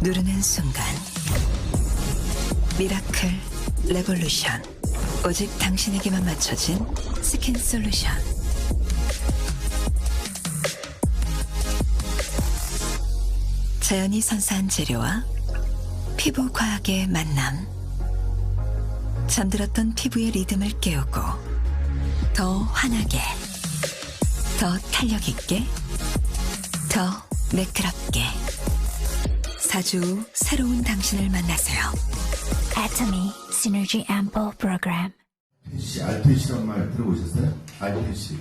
누르는 순간 미라클 레볼루션. 오직 당신에게만 맞춰진 스킨 솔루션. 자연이 선사한 재료와 피부 과학의 만남. 잠들었던 피부의 리듬을 깨우고 더 환하게, 더 탄력 있게, 더 매끄럽게 4주 후 새로운 당신을 만나세요. Atomy Synergy Ample Program. 알퇴시란 말 들어보셨어요? 알퇴시.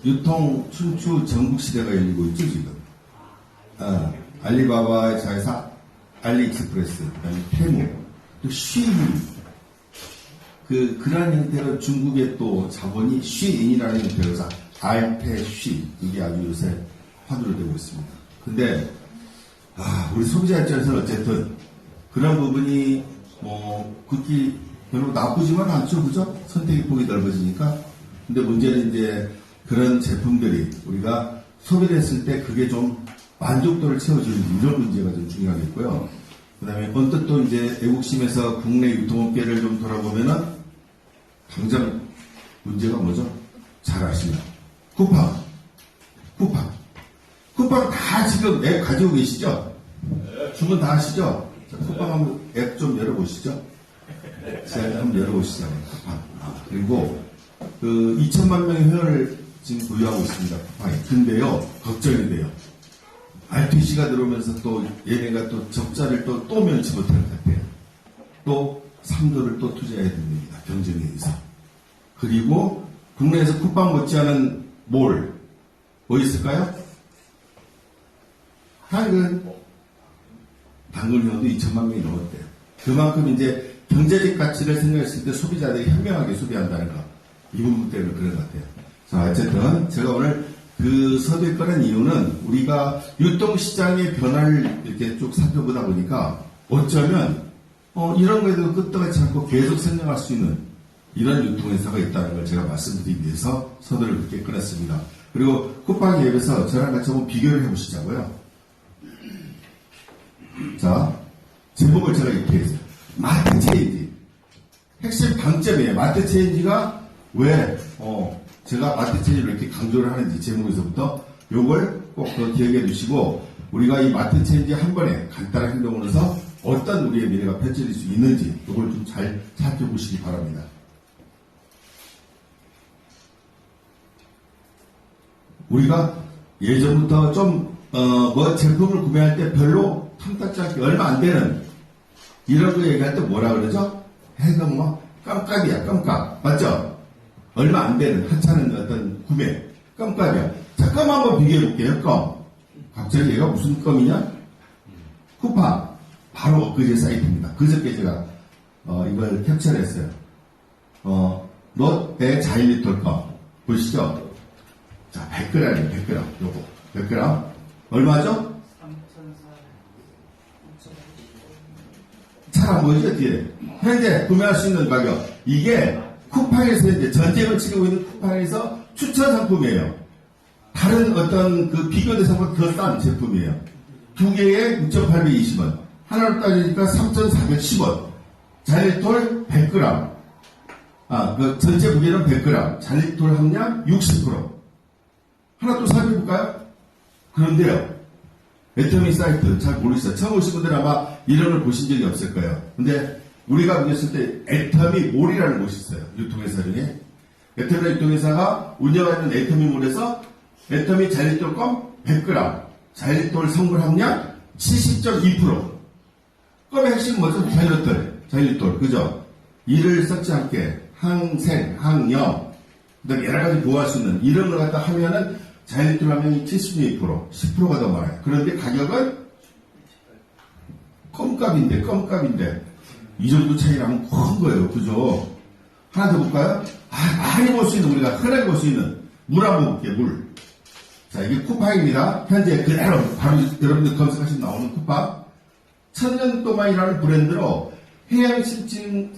유통 춘추 전국 시대가 열리고 있죠 지금. 알리바바의 자회사 알리익스프레스, 그다음에 테무, 또 쉬인. 그러한 형태로 중국의 또 자본이 쉬인이라는 형태로서 알퇴쉬, 이게 아주 요새 화두로 되고 있습니다. 근데 우리 소비자 입장에서는 어쨌든 그런 부분이 그렇게 별로 나쁘지만 않죠, 그죠? 선택의 폭이 넓어지니까. 근데 문제는 이제 그런 제품들이 우리가 소비를 했을 때 그게 좀 만족도를 채워주는 이런 문제가 좀 중요하겠고요. 그 다음에 언뜻 또 이제 애국심에서 국내 유통업계를 좀 돌아보면은 당장 문제가 뭐죠? 잘 아시죠? 쿠팡 다 지금 앱 가지고 계시죠? 주문 다 하시죠? 자, 쿠팡 한번 앱 좀 열어보시죠. 제가 한번 열어보시죠. 쿠팡. 그리고 2천만 명의 회원을 지금 보유하고 있습니다. 쿠팡이. 근데요, 걱정이 돼요. RTC가 들어오면서 또 얘네가 또 적자를 또 면치 못할 것 같아요. 또 3조를 또 투자해야 됩니다. 경쟁에 의해서. 그리고 국내에서 쿠팡 못지않은 뭐 있을까요? 당근 회원도 2천만 명이 넘었대요. 그만큼 이제 경제적 가치를 생각했을 때 소비자들이 현명하게 소비한다는 거. 이 부분 때문에 그런 것 같아요. 자, 어쨌든 제가 오늘 섭외 꺼낸 이유는 우리가 유통시장의 변화를 이렇게 쭉 살펴보다 보니까 어쩌면 이런 거에도 끄떡하지 않고 계속 생각할 수 있는 이런 유통회사가 있다는 걸 제가 말씀드리기 위해서 섭외를 그렇게 꺼냈습니다. 그리고 쿠팡 앱에서 저랑 같이 한번 비교를 해보시자고요. 자, 제목을 제가 이렇게 했어요. 마트 체인지. 핵심 강점이에요. 마트 체인지가 왜 제가 마트 체인지를 이렇게 강조를 하는지 제목에서부터 요걸 꼭 기억해 두시고 우리가 이 마트 체인지 한 번에 간단한 행동으로서 어떤 우리의 미래가 펼쳐질 수 있는지 요걸 좀 잘 살펴보시기 바랍니다. 우리가 예전부터 좀 제품을 구매할 때 별로 탐탁지 않게 얼마 안 되는 이런 거 얘기할 때 뭐라 그러죠? 해금 깜깜이야, 깜깜. 맞죠? 얼마 안 되는 하찮은 어떤 구매. 깜깜이야. 자, 껌 한번 비교해 볼게요, 껌. 갑자기 얘가 무슨 껌이냐? 쿠팡. 바로 엊그제 사이트입니다. 그저께 제가 이걸 캡처를 했어요. 롯데 자일리톨 껌. 보시죠? 자, 100g이에요, 100g. 요거. 100g. 얼마죠? 잘 안 보이죠, 뒤에? 현재 구매할 수 있는 가격. 이게 쿠팡에서 이제 전쟁을 치르고 있는 쿠팡에서 추천 상품이에요. 다른 어떤 비교 대상보다 더 싼 제품이에요. 두 개에 6,820원. 하나로 따지니까 3,410원. 자일리톨 100g. 전체 무게는 100g. 자일리톨 함량 60%. 하나 또 살펴볼까요? 그런데요. 애터미 사이트 잘 모르겠어요. 처음 오신 분들은 아마 이런 걸 보신 적이 없을 거예요. 근데 우리가 보셨을 때 애터미 몰이라는 곳이 있어요. 유통회사 중에. 애터미 유통회사가 운영하는 애터미몰에서 애터미 자일리톨 껌 100g, 자일리톨 성분 함량 70.2%. 껌의 핵심 뭐죠? 자일리톨. 그죠? 이를 썩지 않게 항생, 항염, 그다음에 여러 가지 보호할 수 있는 이런 걸 갖다 하면은 자일리톨 함량이 72%, 10%가 더 많아요. 그런데 가격은 껌값인데 이 정도 차이 나면 큰 거예요. 그죠? 하나 더 볼까요? 많이 볼 수 있는, 우리가 흔하게 볼 수 있는 물 한번 볼게요, 물. 자, 이게 쿠팡입니다. 현재 그대로 바로 여러분들 검색하시면 나오는 쿠팡. 천년동안이라는 브랜드로 해양심층수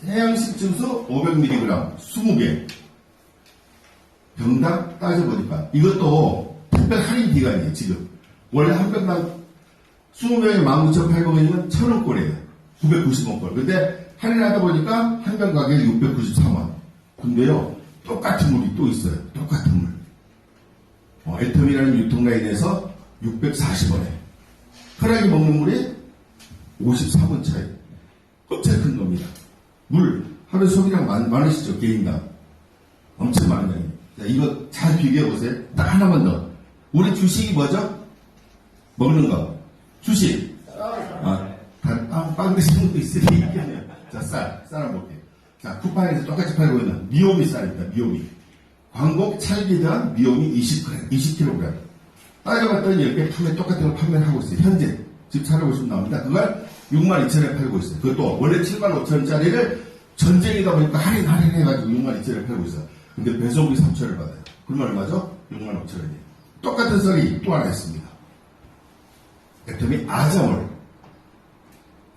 500mg 20개. 병당 따져보니까 이것도 특별 할인 기간이에요. 지금 원래 한 병당 20병에 19,800원이면 1,000원꼴이에요. 990원꼴. 근데 할인하다 보니까 한 병 가격이 693원. 근데요, 똑같은 물이 또 있어요. 똑같은 물. 애텀이라는 유통라인에서 640원에. 흔하게 먹는 물이 53원 차이. 엄청 큰 겁니다. 물, 하루 소비량 많으시죠? 개인당. 엄청 많은 양이에요. 자, 이거 잘 비교해보세요. 딱 하나만 더. 우리 주식이 뭐죠? 먹는 거. 주식. 빵 드시는 것도 있으니 있겠네요. 자, 쌀 한번 볼게요. 자, 쿠팡에서 똑같이 팔고 있는 미오미 쌀입니다. 미오미. 광복 찰기당 미오미 20kg. 따져봤더니 이렇게 똑같은 걸 판매를 하고 있어요. 현재. 지금 찾아보시면 나옵니다. 그걸 62,000원에 팔고 있어요. 그것도 원래 75,000원짜리를 전쟁이다 보니까 할인해가지고 62,000원에 팔고 있어요. 근데 배송비 3,000원을 받아요. 그러면 얼마죠? 65,000원이에요. 똑같은 썰이 또 하나 있습니다. 애텀이 아자몰.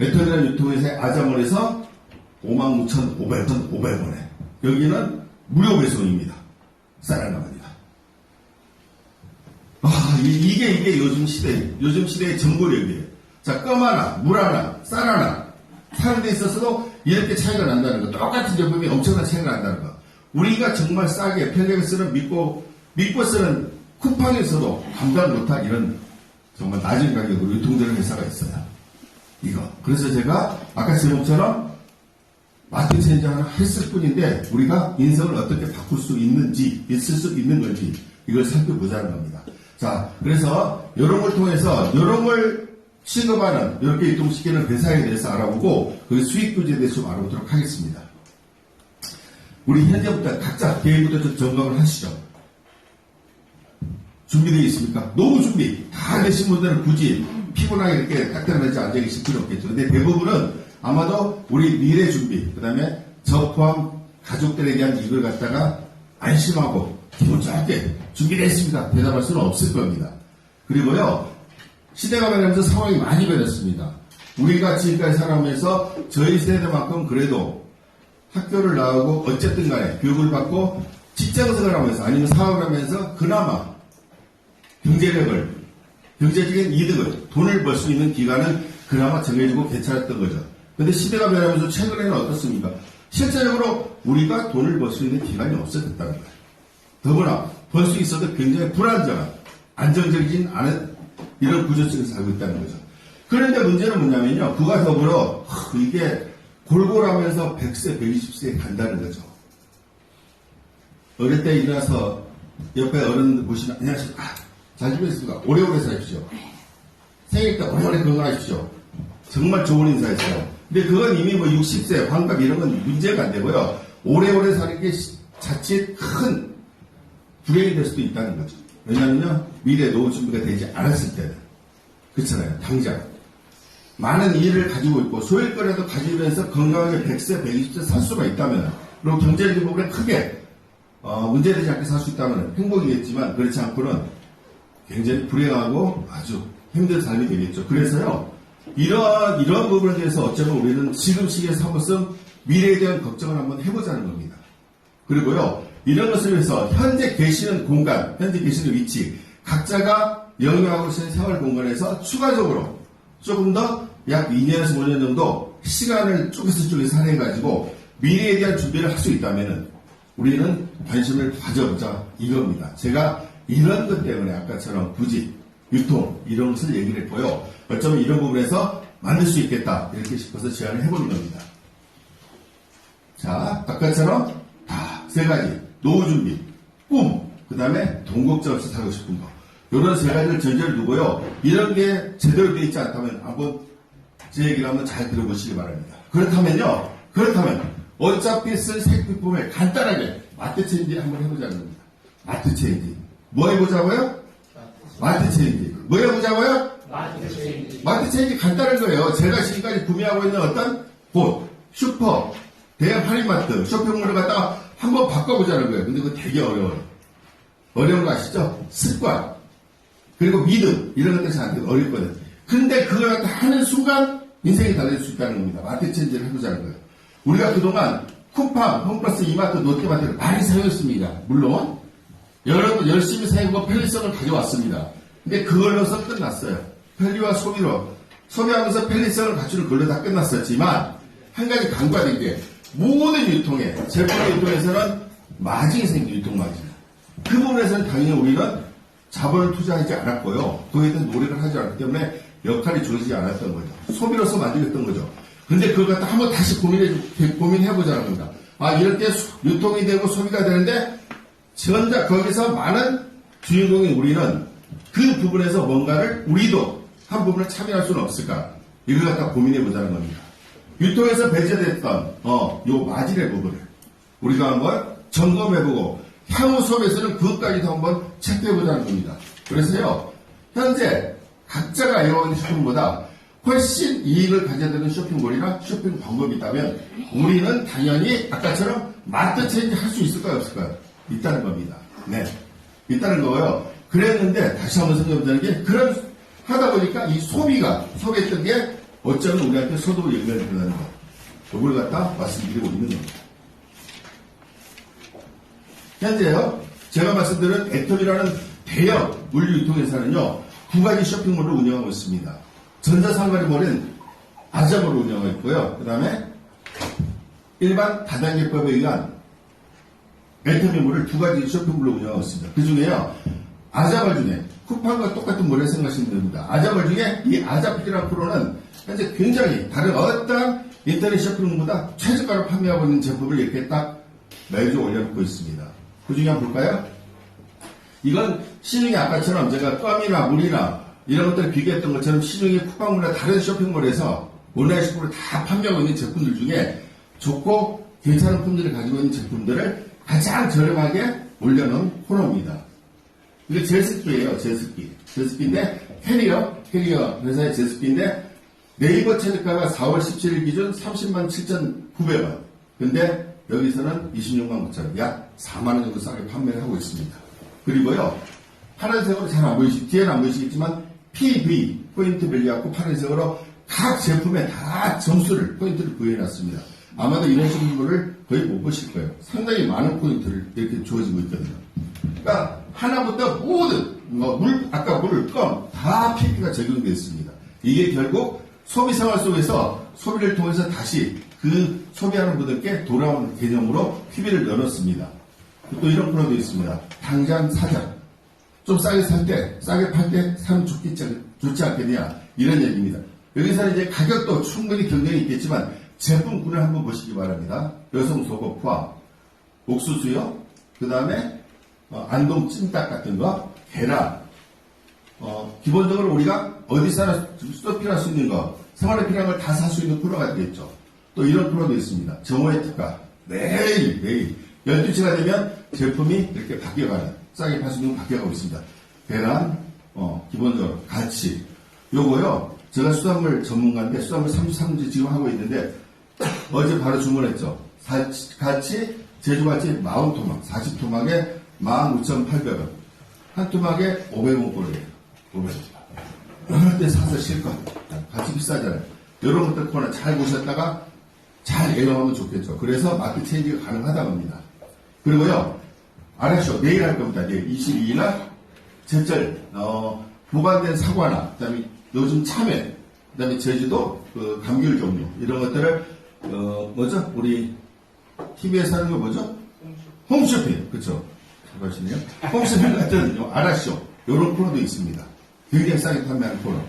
애텀이라는 유통회사의 아자몰에서 56,500원에. 여기는 무료 배송입니다. 쌀 하나만이다. 이게 요즘 시대의 정보력이에요. 자, 껌 하나, 물 하나, 쌀 하나 사는 데 있어서도 이렇게 차이가 난다는 거. 똑같은 제품이 엄청난 차이가 난다는 거. 우리가 정말 싸게 편의점에서는 믿고 쓰는 쿠팡에서도 감당 못한 이런 정말 낮은 가격으로 유통되는 회사가 있어요. 이거. 그래서 제가 아까 제목처럼 마트 체인지 하나 했을 뿐인데 우리가 인생을 어떻게 바꿀 수 있는지, 있을 수 있는 건지 이걸 살펴보자는 겁니다. 자, 그래서 이런 걸 통해서 이런 걸 취급하는, 이렇게 유통시키는 회사에 대해서 알아보고 그 수익 규제에 대해서 좀 알아보도록 하겠습니다. 우리 현재부터 각자 개인부터 좀 점검을 하시죠. 준비되어 있습니까? 노후 준비 다 되신 분들은 굳이 피곤하게 이렇게 딱딱하지 앉아 계실 필요 없겠죠. 근데 대부분은 아마도 우리 미래 준비, 그 다음에 저 포함 가족들에 대한 이걸 갖다가 안심하고 기분 좋게 준비되어 있습니다. 대답할 수는 없을 겁니다. 그리고요, 시대가 변하면서 상황이 많이 변했습니다. 우리가 지금까지 살아오면서 저희 세대만큼 그래도 학교를 나오고 어쨌든 간에 교육을 받고 직장생활을 하면서 아니면 사업을 하면서 그나마 경제적인 이득을, 돈을 벌 수 있는 기간은 그나마 정해지고 괜찮았던 거죠. 근데 시대가 변하면서 최근에는 어떻습니까? 실제적으로 우리가 돈을 벌 수 있는 기간이 없어졌다는 거예요. 더구나 벌 수 있어도 굉장히 불안정한, 안정적이진 않은 이런 구조 속에서 살고 있다는 거죠. 그런데 문제는 뭐냐면요. 그와 더불어 이게 골골하면서 100세, 120세에 간다는 거죠. 어릴 때 일어나서 옆에 어른들 보시면 안녕하십니까. 잘 지내셨습니까? 오래오래 사십시오. 생일 때 오래오래 건강하십시오. 정말 좋은 인사였어요. 근데 그건 이미 60세, 환갑 이런 건 문제가 안 되고요. 오래오래 사는 게 자칫 큰 불행이 될 수도 있다는 거죠. 왜냐면요, 미래 노후 준비가 되지 않았을 때는. 그렇잖아요. 당장. 많은 일을 가지고 있고, 소일거리라도 가지면서 건강하게 100세, 120세 살 수가 있다면, 그리고 경제적인 부분에 크게, 문제되지 않게 살 수 있다면 행복이겠지만, 그렇지 않고는 굉장히 불행하고 아주 힘든 삶이 되겠죠. 그래서요, 이런 부분에 대해서 어쩌면 우리는 지금 시기에서 한 번쯤 미래에 대한 걱정을 한번 해보자는 겁니다. 그리고요, 이런 것을 위해서 현재 계시는 공간, 현재 계시는 위치, 각자가 영위하고 계시는 생활 공간에서 추가적으로 조금 더 약 2년에서 5년 정도 시간을 쪼개서 할애해가지고 미래에 대한 준비를 할 수 있다면은 우리는 관심을 가져보자 이겁니다. 제가 이런 것 때문에 아까처럼 굳이 유통 이런 것을 얘기를 했고요. 어쩌면 이런 부분에서 만들 수 있겠다 이렇게 싶어서 제안을 해보는 겁니다. 자, 아까처럼 다 세 가지 노후 준비, 꿈, 그 다음에 돈 걱정 없이 살고 싶은 거 이런 세 가지를 전제를 두고요. 이런 게 제대로 되어 있지 않다면 한번 제 얘기를 한번 잘 들어보시기 바랍니다. 그렇다면 어차피 쓸 색비품을 간단하게 마트 체인지 한번 해보자는 겁니다. 마트 체인지 뭐 해보자고요? 마트 체인지 뭐 해보자고요? 마트 체인지 간단한 거예요. 제가 지금까지 구매하고 있는 어떤 곳, 슈퍼, 대형 할인마트, 쇼핑몰을 갖다가 한번 바꿔보자는 거예요. 근데 그거 되게 어려워요. 어려운 거 아시죠? 습관, 그리고 믿음, 이런 것들이 저한테 어렵거든요. 근데 그걸 갖다 하는 순간 인생이 달라질 수 있다는 겁니다. 마트 체인지를 해보자는 거예요. 우리가 그동안 쿠팡, 홈플러스, 이마트, 롯데마트를 많이 사용했습니다. 물론 여러분 열심히 사용하고 편리성을 가져왔습니다. 근데 그걸로서 끝났어요. 편리와 소비로 소비하면서 편리성을 갖추는 걸로 다 끝났었지만 한 가지 간과된 게 모든 유통에 제품 유통에서는 마진이 생겨 유통 마진. 그 부분에서는 당연히 우리는 자본을 투자하지 않았고요. 거기에 대한 노력을 하지 않았기 때문에 역할이 주어지지 않았던 거죠. 소비로서 만들었던 거죠. 근데 그걸 갖다 한번 다시 고민해보자는 겁니다. 아, 이렇게 유통이 되고 소비가 되는데 거기서 많은 주인공인 우리는 그 부분에서 뭔가를 우리도 한 부분을 참여할 수는 없을까? 이걸 갖다 고민해보자는 겁니다. 유통에서 배제됐던 요 마진의 부분을 우리가 한번 점검해보고 향후 수업에서는 그것까지도 한번 체크해보자는 겁니다. 그래서요, 현재 각자가 이용하는 쇼핑보다 훨씬 이익을 가져야 되는 쇼핑몰이나 쇼핑 방법이 있다면 우리는 당연히 아까처럼 마트 체인지 할 수 있을까요, 없을까요? 있다는 겁니다. 네. 있다는 거고요. 그랬는데 다시 한번 생각해보자는 게 하다 보니까 이 소비했던 게 어쩌면 우리한테 소득을 연결된다는 거. 이걸 갖다 말씀드리고 있는 겁니다. 현재요, 제가 말씀드린 애텀이라는 대형 물류유통회사는요, 2가지 쇼핑몰을 운영하고 있습니다. 전자상거래몰은 아자몰을 운영하고 있고요. 그 다음에 일반 다단계법에 의한 애텀이몰을 2가지 쇼핑몰로 운영하고 있습니다. 그 중에요, 아자몰 중에 쿠팡과 똑같은 몰에 생각하시면 됩니다. 아자몰 중에 이 아자피라는 프로는 현재 굉장히 다른 어떠한 인터넷 쇼핑몰보다 최저가로 판매하고 있는 제품을 이렇게 딱 매주 올려놓고 있습니다. 그 중에 한번 볼까요? 이건 시중에 아까처럼 제가 껌이나 물이나 이런 것들을 비교했던 것처럼 시중에 쿠팡몰이나 다른 쇼핑몰에서 온라인 쇼핑으로 다 판매하고 있는 제품들 중에 좋고 괜찮은 품질을 가지고 있는 제품들을 가장 저렴하게 올려놓은 코너입니다. 이게 제습기예요, 제습기. 제습기인데 캐리어 회사의 제습기인데 네이버 최저가가 4월 17일 기준 30만 7,900원. 근데 여기서는 26만 9천원, 약 4만원 정도 싸게 판매를 하고 있습니다. 그리고요, 파란색으로 잘 안 뒤에는 안 보이시겠지만, PV, 포인트 밸류하고 파란색으로 각 제품에 다 점수를, 포인트를 부여해놨습니다. 아마도 이런 식으로를 거의 못 보실 거예요. 상당히 많은 포인트를 이렇게 주어지고 있거든요. 그러니까, 하나부터 모든, 아까 물, 껌, 다 PP가 적용되어 있습니다. 이게 결국 소비 생활 속에서 소비를 통해서 다시 그 소비하는 분들께 돌아오는 개념으로 PB를 열었습니다. 또 이런 프로도 있습니다. 당장 사자. 좀 싸게 살 때, 싸게 팔 때 사면 좋지 않겠냐. 이런 얘기입니다. 여기서는 이제 가격도 충분히 경쟁이 있겠지만 제품군을 한번 보시기 바랍니다. 여성 속옷 포함, 옥수수요. 그 다음에 안동 찜닭 같은 거, 계란. 기본적으로 우리가 어디서나 쇼핑할 수 있는 거, 생활에 필요한 걸 다 살 수 있는 프로가 되겠죠. 또 이런 프로도 있습니다. 정오의 특가. 매일 12시가 되면 제품이 이렇게 바뀌어가는, 싸게 팔 수 있는 거 바뀌어가고 있습니다. 계란, 기본적으로 가치. 요거요, 제가 수산물 전문가인데 수산물 33문제 지금 하고 있는데 어제 바로 주문했죠. 가치, 제주가치 40토막, 40토막에 15,800원. 한 토막에 500원꼴이에요. 500원. 어느 때 사서 실컷. 가치 비싸잖아요. 이런 것들 코너 잘 보셨다가 잘 애용하면 좋겠죠. 그래서 마켓 체인지가 가능하다고 합니다. 그리고요, 알았쇼. 내일 할 겁니다. 내일 22일날 제철, 보관된 사과나, 그 다음에 요즘 참외, 그 다음에 제주도, 감귤 종류, 이런 것들을, 우리 TV에서 하는 거 뭐죠? 홈쇼핑. 그쵸? 잘 보시네요. 홈쇼핑 같은, 알았쇼. 요런 코너도 있습니다. 굉장히 싸게 판매하는 코너.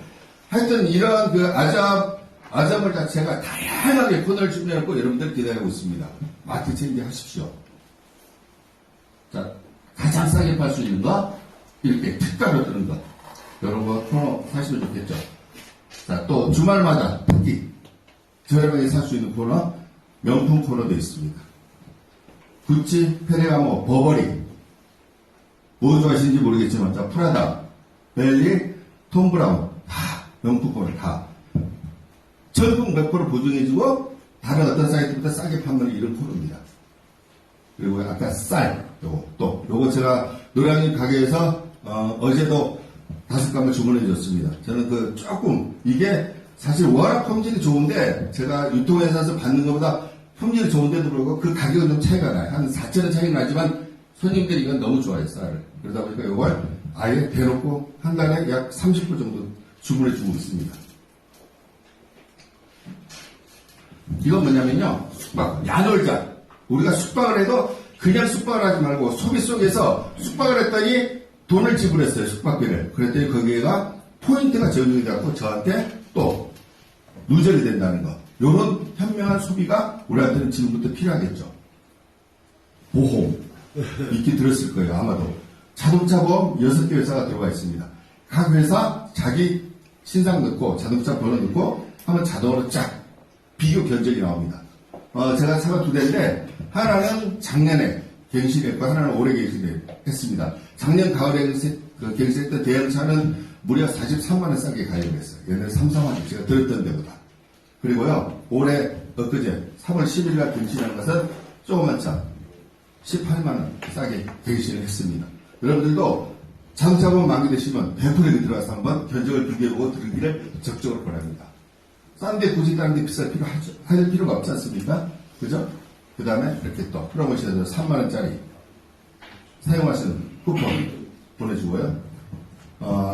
하여튼, 이런 아점을 자체가 다양하게 코너를 준비하고 여러분들 기다리고 있습니다. 마켓 체인지 하십시오. 자, 가장 싸게 팔 수 있는 거, 이렇게 특가로 뜨는 거. 이런 거 코너 사시면 좋겠죠. 자, 또 주말마다 특히 저렴하게 살 수 있는 코너, 명품 코너도 있습니다. 구찌, 페레가모, 버버리. 뭐 좋아하시는지 모르겠지만, 자, 프라다, 벨리, 톰 브라운. 다 명품 코너, 다. 전국 100% 보증해주고 다른 어떤 사이트보다 싸게 판매하는 이런 코너입니다. 그리고 아까 쌀, 요거 제가 노량진 가게에서 어제도 5가마 주문해줬습니다. 저는 조금 이게 사실 워낙 품질이 좋은데 제가 유통회사에서 받는 것보다 품질이 좋은데도 불구하고 그 가격은 좀 차이가 나요. 한 4,000원 차이가 나지만 손님들이 이건 너무 좋아해요, 쌀을. 그러다 보니까 이걸 아예 대놓고 한 달에 약 30불 정도 주문해주고 있습니다. 이건 뭐냐면요, 숙박, 야놀자. 우리가 숙박을 해도 그냥 숙박을 하지 말고 소비 속에서 숙박을 했더니 돈을 지불했어요, 숙박비를. 그랬더니 거기에가 포인트가 적용이 되고 저한테 또 누적이 된다는 거. 이런 현명한 소비가 우리한테는 지금부터 필요하겠죠. 보험. 익히 들었을 거예요, 아마도. 자동차 보험 6개 회사가 들어가 있습니다. 각 회사 자기 신상 넣고 자동차 번호 넣고 하면 자동으로 쫙 비교 견적이 나옵니다. 제가 차가 2대인데 하나는 작년에 갱신했고 하나는 올해 갱신했습니다. 작년 가을에 갱신했던 대형차는 무려 43만 원 싸게 가입을 했어요. 옛날에 3, 4만 원 제가 들었던 데보다. 그리고요, 올해 엊그제 3월 10일 날 갱신한 것은 조그만 차 18만 원 싸게 갱신을 했습니다. 여러분들도 자동차보험 만기되시면 100% 들어가서 한번 견적을 비교해보고 들으기를 적극적으로 바랍니다. 싼데 굳이 다른 데 할 필요가 없지 않습니까? 그죠? 그 다음에 이렇게 또 프로모션으로 3만원짜리 사용하시는 쿠폰 보내주고요.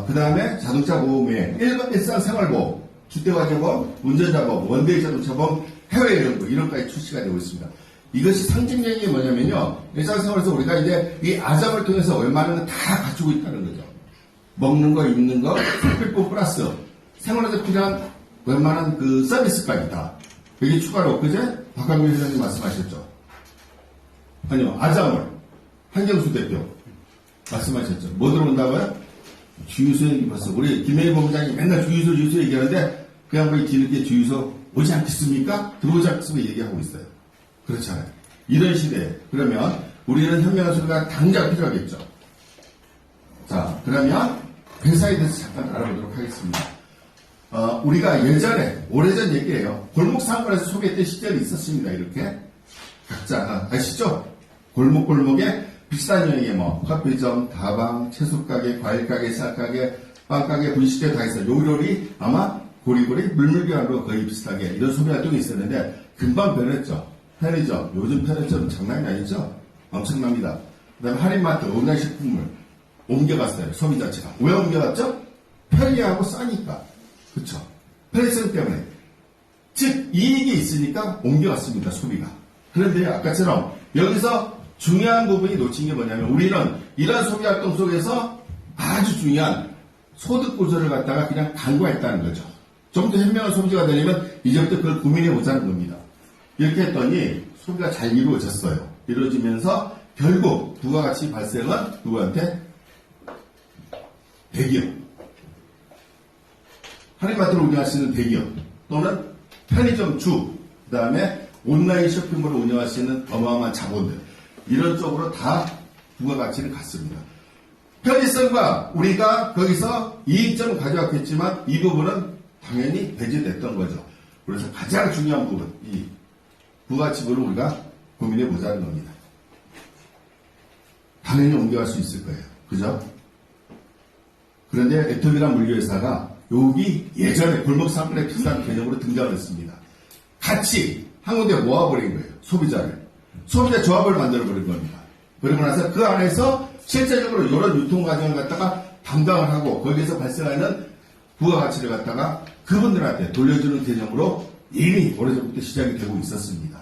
그 다음에 자동차 보험에 일상생활보험, 주택화재보험, 운전자보험, 원데이 자동차보험, 해외여행보 이런 것까지 출시가 되고 있습니다. 이것이 상징적인 게 뭐냐면요, 일상생활에서 우리가 이제 이 아점을 통해서 웬만한 건 다 갖추고 있다는 거죠. 먹는 거, 입는 거, 생필품 플러스 생활에서 필요한 웬만한 그 서비스까지 다. 여기 추가로 그제 박광민 회장님 말씀하셨죠. 아니요, 아점을 한경수 대표 말씀하셨죠. 뭐 들어온다고요? 주유소 얘기 봤어. 우리 김혜희 본부장이 맨날 주유소 얘기하는데 그 양반이 뒤늦게 주유소 오지 않겠습니까? 들어오지 않겠습니까? 얘기하고 있어요. 그렇잖아요. 이런 시대에 그러면 우리는 현명한 소리가 당장 필요하겠죠. 자, 그러면 회사에 대해서 잠깐 알아보도록 하겠습니다. 우리가 예전에 오래전 얘기예요. 골목상권에서 소개했던 시절이 있었습니다. 이렇게 각자 아시죠? 골목골목에 비싼 여행에 뭐 커피점, 다방, 채소가게, 과일가게, 쌀가게, 빵가게, 분식집 다 있어요. 요리요리 아마 고리고리 물물교환으로 거의 비슷하게 이런 소비 활동이 있었는데 금방 변했죠. 편의점, 요즘 편의점 장난이 아니죠? 엄청납니다. 그 다음에 할인마트, 온라인식품을 옮겨갔어요. 소비 자체가. 왜 옮겨갔죠? 편리하고 싸니까. 그쵸? 편의성 때문에. 즉, 이익이 있으니까 옮겨갔습니다, 소비가. 그런데 아까처럼 여기서 중요한 부분이 놓친 게 뭐냐면 우리는 이러한 소비 활동 속에서 아주 중요한 소득 구조를 갖다가 그냥 간과했다는 거죠. 좀 더 현명한 소비가 되려면 이제부터 그걸 고민해 보자는 겁니다. 이렇게 했더니 소비가 잘 이루어졌어요. 이루어지면서 결국 부가가치 발생은 누구한테? 대기업. 할인마트를 운영하시는 대기업 또는 편의점 주, 그 다음에 온라인 쇼핑몰을 운영하시는 어마어마한 자본들 이런 쪽으로 다 부가가치를 갖습니다. 편의성과 우리가 거기서 이익점을 가져왔겠지만 이 부분은 당연히 배제됐던 거죠. 그래서 가장 중요한 부분, 이 부가가치 부분을 우리가 고민해 보자는 겁니다. 당연히 옮겨갈 수 있을 거예요. 그죠? 그런데 애터미란 물류회사가 여기 예전에 골목상권의 비싼 개념으로 등장을 했습니다. 같이 한 군데 모아버린 거예요. 소비자 조합을 만들어버린 겁니다. 그러고 나서 그 안에서 실제적으로 이런 유통 과정을 갖다가 담당을 하고 거기에서 발생하는 부가가치를 갖다가 그분들한테 돌려주는 개념으로 이미 오래전부터 시작이 되고 있었습니다.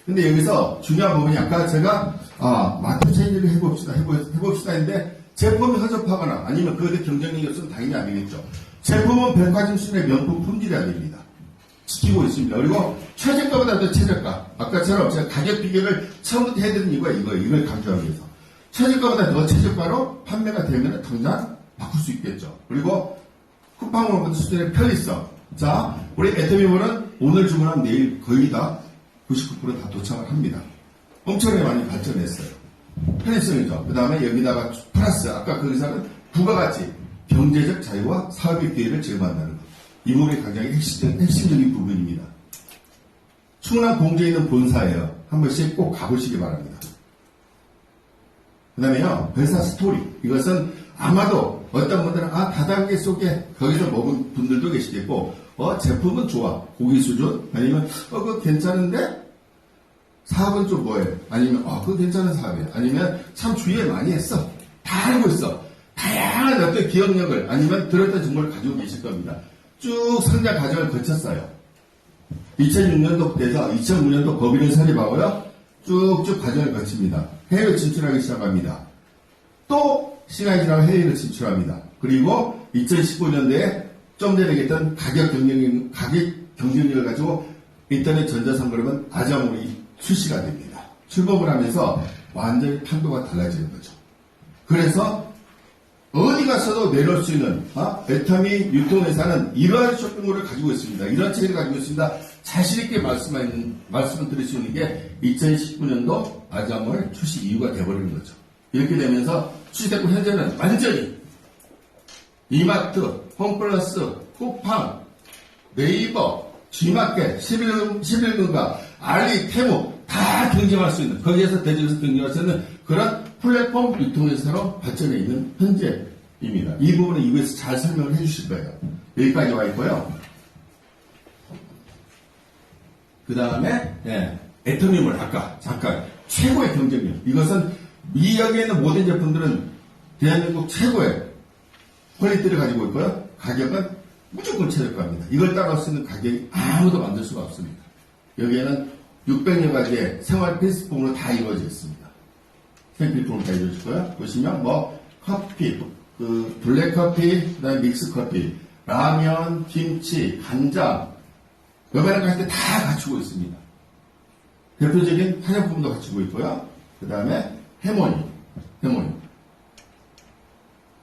근데 여기서 중요한 부분이 아까 제가 마켓 체인지를 해봅시다 했는데 제품이 허접하거나 아니면 그것에 경쟁력이 없으면 당연히 안 되겠죠. 제품은 백화점 수준의 명품 품질이어야 됩니다. 지키고 있습니다. 그리고 최저가보다 더 최저가. 아까처럼 제가 가격 비교를 처음부터 해드린 이유가 이걸 강조하기 위해서. 최저가보다 더 최저가로 판매가 되면 당장 바꿀 수 있겠죠. 그리고 쿠팡으로부터 수준의 편리성. 자, 우리 애터미몰은 오늘 주문하면 내일 거의 다 99% 다 도착을 합니다. 엄청나게 많이 발전했어요. 편의성이죠. 그 다음에 여기다가 플러스 아까 그 의사는 부가가치, 경제적 자유와 사업의 기회를 제공한다는 것. 이 부분이 굉장히 핵심적인 부분입니다. 충남 공주에 있는 본사예요. 한 번씩 꼭 가보시기 바랍니다. 그 다음에요, 회사 스토리. 이것은 아마도 어떤 분들은 다단계 속에 거기서 먹은 분들도 계시겠고, 제품은 좋아. 고기 수준? 아니면, 그거 괜찮은데? 사업은 좀 뭐예요? 아니면, 그거 괜찮은 사업이에요. 아니면, 참 주의에 많이 했어. 다 알고 있어. 다양한 어떤 기억력을 아니면 들었던 정보를 가지고 계실 겁니다. 쭉 성장 과정을 거쳤어요. 2006년도 돼서 2009년도 법인을 설립하고요. 쭉쭉 과정을 거칩니다. 해외 진출하기 시작합니다. 또 시간이 지나고 해외로 진출합니다. 그리고 2019년도에 좀 전에 얘기했던 가격 경쟁력을 가지고 인터넷 전자상거래는 아자몰이 출시가 됩니다. 출범을 하면서 완전히 판도가 달라지는 거죠. 그래서 어디 가서도 내놓을 수 있는 애터미 유통회사는 이러한 쇼핑몰을 가지고 있습니다. 이런 체계를 가지고 있습니다. 자신있게 말씀을 드릴 수 있는 게 2019년도 아자몰 출시 이유가 되어버리는 거죠. 이렇게 되면서 출시됐고 현재는 완전히 이마트, 홈플러스, 쿠팡, 네이버, G마켓, 11금가, 알리, 테무 다 경쟁할 수 있는, 거기에서 대전에서 경쟁할 수 있는 그런 플랫폼 유통회사로 발전해 있는 현재입니다. 이 부분은 이부에서 잘 설명을 해주실 거예요. 여기까지 와 있고요. 그 다음에 애터미몰 아까 잠깐 최고의 경쟁력. 이것은 이 여기에 있는 모든 제품들은 대한민국 최고의 퀄리티를 가지고 있고요. 가격은 무조건 최저가입니다. 이걸 따라올 수 있는 가격이 아무도 만들 수가 없습니다. 여기에는 600여 가지의 생활 필수품으로 다 이루어져 있습니다. 생필품으로 다 이루어져 있고요. 보시면 커피, 블랙커피, 그다음에 믹스커피, 라면, 김치, 간장, 여기랑 갈 때 다 갖추고 있습니다. 대표적인 화장품도 갖추고 있고요. 그 다음에 해모니.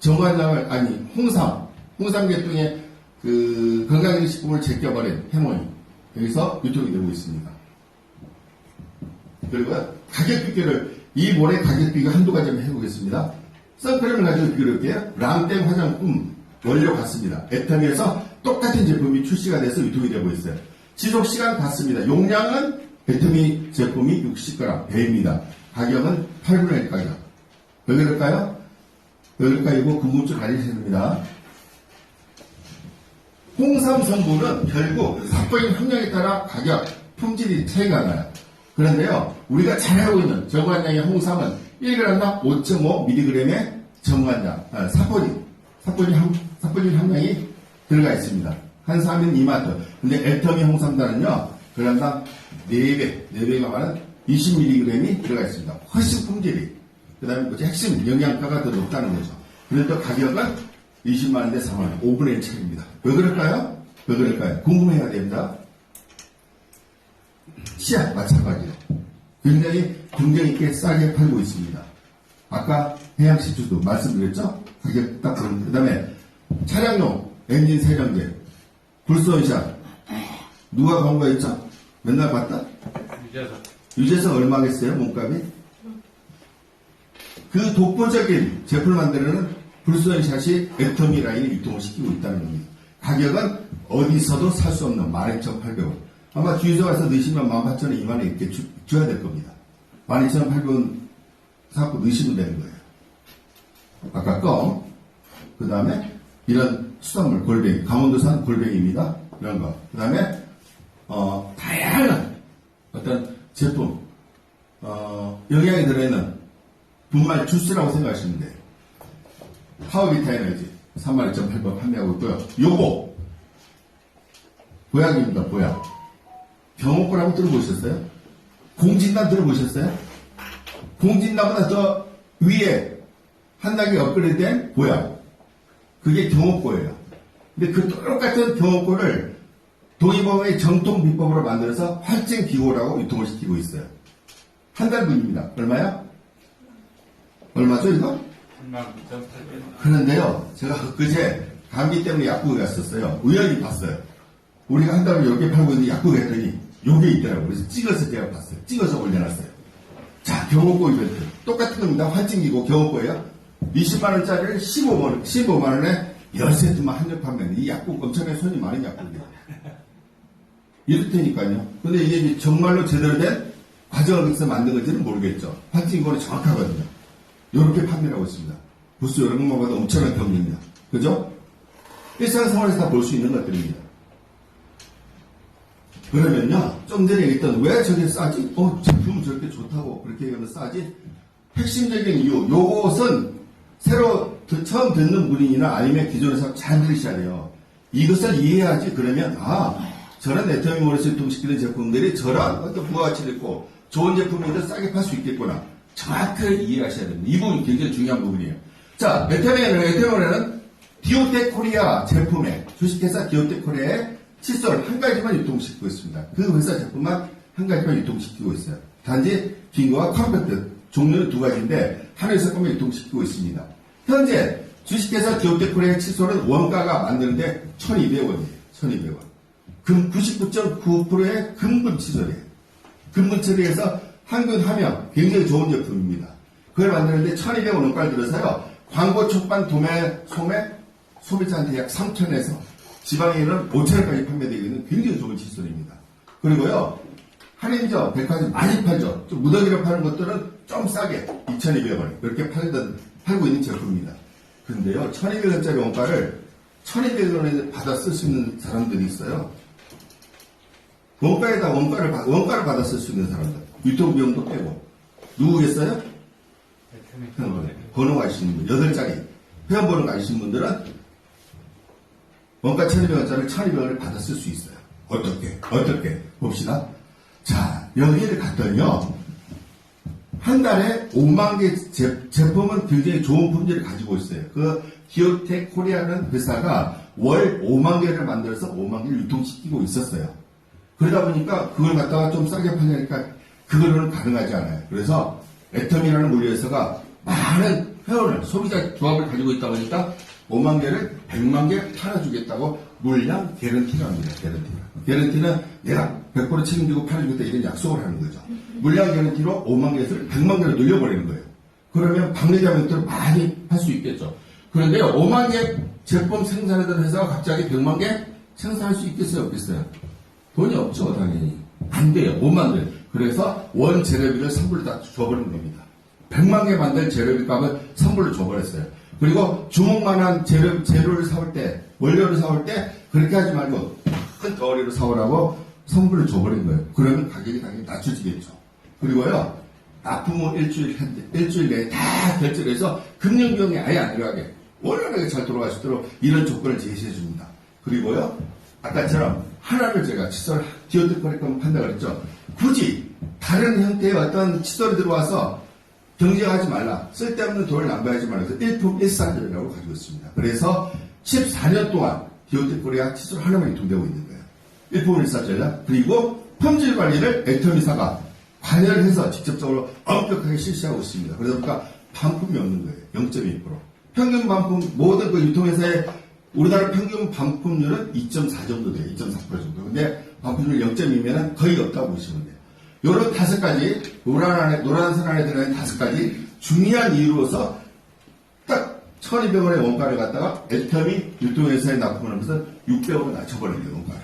정관장을, 홍삼 계통의 건강기능식품을 제껴버린 해모니. 여기서 유통이 되고 있습니다. 그리고 가격 비교를, 이 몰의 가격 비교 한두 가지 만 해보겠습니다. 선크림을 가지고 비교를 할게요. 랑땡 화장품 원료 같습니다. 애터미에서 똑같은 제품이 출시가 돼서 유통이 되고 있어요. 지속시간 같습니다. 용량은 애터미 제품이 60g 배입니다. 가격은 8분의 1 가격. 왜 그럴까요? 이거 궁금증 가지셔야 됩니다. 홍삼 성분은 결국 삭발인 함량에 따라 가격, 품질이 차이가 나요. 그런데요, 우리가 잘 알고 있는 정관장의 홍삼은 1g당 5.5mg의 사포닌 함량이 들어가 있습니다. 한삼인 이마트. 근데 애터미 홍삼단은요, g당 4배가 많은 20mg이 들어가 있습니다. 훨씬 품질이. 그 다음에 핵심 영양가가 더 높다는 거죠. 그래도 가격은 20만원대 4만원, 5분의 1 차이입니다. 왜 그럴까요? 궁금해야 됩니다. 치약 마찬가지로 굉장히 경쟁 있게 싸게 팔고 있습니다. 아까 해양식초도 말씀드렸죠? 가격 딱 보는. 그 다음에 차량용 엔진 세정제, 불소원샷 누가 광고했죠? 맨날 봤다? 유재석 얼마겠어요? 몸값이? 그 독보적인 제품을 만드는 불소원샷이 애터미 라인에 유통을 시키고 있다는 겁니다. 가격은 어디서도 살 수 없는 12,800원. 아마 주유소 가서 넣으시면 18,000원, 2만원 이렇게 줘야 될 겁니다. 12,800원 사고 넣으시면 되는 거예요. 아까 껌, 그 다음에 이런 수산물, 골뱅이, 강원도산 골뱅이입니다. 이런 거. 그 다음에, 다양한 어떤 제품, 영양이 들어있는 분말 주스라고 생각하시면 돼요. 파워비타 에너지 32,800원 판매하고 있고요. 요거, 보약입니다, 보약. 병옥고라고 들어보셨어요? 공진단 들어보셨어요? 공진단보다 더 위에 한 단계 업그레이드된 보약. 그게 경옥고예요. 근데 그 똑같은 경옥고를 동의보험의 정통 비법으로 만들어서 활증기호라고 유통을 시키고 있어요. 한 달분입니다. 얼마요? 얼마죠, 이거? 39,800원. 그런데요, 제가 그제 감기 때문에 약국에 갔었어요. 우연히 봤어요. 우리가 한 달에 이렇게 팔고 있는데 약국에 했더니 요게 있더라고요. 그래서 찍어서 제가 봤어요. 찍어서 올려놨어요. 자, 경옥고 이벤트. 똑같은 겁니다. 활증기고 경옥고예요. 20만원짜리를 15만원에 10세트만 한정 판매하는 이 약국 엄청나게 손이 많은 약국이에요. 이렇다니까요. 근데 이게 정말로 제대로 된 과정을 해서 만든 건지는 모르겠죠. 활증기고는 정확하거든요. 이렇게 판매를 하고 있습니다. 부스 여러 것마다 엄청난 경쟁입니다. 그죠? 일상생활에서 다 볼 수 있는 것들입니다. 그러면요, 좀 전에 얘기했던 왜 저게 싸지? 제품은 저렇게 좋다고 그렇게 얘기하면 싸지? 핵심적인 이유, 요것은 새로 처음 듣는 분이나 아니면 기존에서 잘 들으셔야 돼요. 이것을 이해해야지. 그러면 저런 애터미몰에서 유통시키는 제품들이 저런 어떤 부가가치를 있고 좋은 제품인데 싸게 팔 수 있겠구나. 정확하게 이해하셔야 됩니다. 이 부분이 굉장히 중요한 부분이에요. 자, 애터미몰에는 디오텍 코리아 제품에 주식회사 디오텍 코리아의 칫솔 한 가지만 유통시키고 있습니다. 그 회사 제품만 한 가지만 유통시키고 있어요. 단지 빙고와 컴팩트 종류는 두 가지인데 한 회사 것만 유통시키고 있습니다. 현재 주식회사 디오텍 코리아 칫솔은 원가가 만드는데 1,200원이에요. 1,200원. 금 99.9%의 금분 칫솔이에요. 금분 처리해서 항균 함량 굉장히 좋은 제품입니다. 그걸 만드는데 1,200원 원가를 들어서요. 광고 초반 소매 소비자한테 약 3,000에서 지방에는 5,000원까지 판매되고 있는 굉장히 좋은 칫솔입니다. 그리고요. 한인점, 백화점 많이 팔죠. 좀 무더기로 파는 것들은 좀 싸게 2,200원 이렇게 팔고 있는 제품입니다. 근데요. 1,200원짜리 원가를 1,200원에 받아 쓸 수 있는 사람들이 있어요. 원가에다 원가를 받아 쓸 수 있는 사람들. 유통비용도 빼고. 누구겠어요? 번호 가시는 분, 8자리. 회원번호 가시는 분들은 원가 1,200원짜리 1,200원을 받아 쓸 수 있어요. 어떻게? 봅시다. 자, 여기를 갔더니요. 한 달에 5만 개 제품은 굉장히 좋은 품질을 가지고 있어요. 그 디오텍 코리아라는 회사가 월 5만 개를 만들어서 5만 개를 유통시키고 있었어요. 그러다 보니까 그걸 갖다가 좀 싸게 팔려니까 그거는 가능하지 않아요. 그래서 애텀이라는 물류회사가 많은 회원을, 소비자 조합을 가지고 있다 보니까 5만 개를 100만 개 팔아주겠다고 물량 개런티를 합니다. 개런티는 내가 100% 책임지고 팔아주겠다 이런 약속을 하는 거죠. 물량 개런티로 5만 개에서 100만 개로 늘려버리는 거예요. 그러면 박리자매들 많이 팔 수 있겠죠. 그런데 5만 개 제품 생산하던 회사가 갑자기 100만 개 생산할 수 있겠어요? 없겠어요? 돈이 없죠, 당연히. 안 돼요. 못 만들어요. 그래서 원 재료비를 선불로 다 줘버리는 겁니다. 100만 개 만들 재료비 값을 선불로 줘버렸어요. 그리고 주먹만한 재료를 사올 때, 원료를 사올 때, 그렇게 하지 말고 큰 덩어리로 사오라고 선불을 줘버린 거예요. 그러면 가격이 당연히 낮춰지겠죠. 그리고요, 납품은 일주일 내에 다 결제해서 금융비용이 아예 안 들어가게, 원활하게 잘 돌아갈 수 있도록 이런 조건을 제시해 줍니다. 그리고요, 아까처럼 하나를 제가 칫솔 디오텍 코리아 판다고 그랬죠. 굳이 다른 형태의 어떤 칫솔이 들어와서 경쟁하지 말라. 쓸데없는 돈을 낭비하지 말라. 그래서 일품일사절이라고 가지고 있습니다. 그래서 14년 동안 디오텍 코리아 칫솔 하나만 유통되고 있는 거예요. 일품일사절. 그리고 품질 관리를 애터미사가 관여를 해서 직접적으로 엄격하게 실시하고 있습니다. 그러다 보니까 반품이 없는 거예요. 0.1%. 평균 반품, 모든 그 유통회사의 우리나라 평균 반품률은 2.4 정도 돼요. 2.4% 정도. 근데 반품률 0.2면은 거의 없다고 보시면 돼요. 요런 5가지, 노란선 안에 들어있는 5가지 중요한 이유로서 딱 1,200원의 원가를 갖다가 애터미 유통회사에 납품을 하면서 600원을 낮춰버린 거예요, 원가를.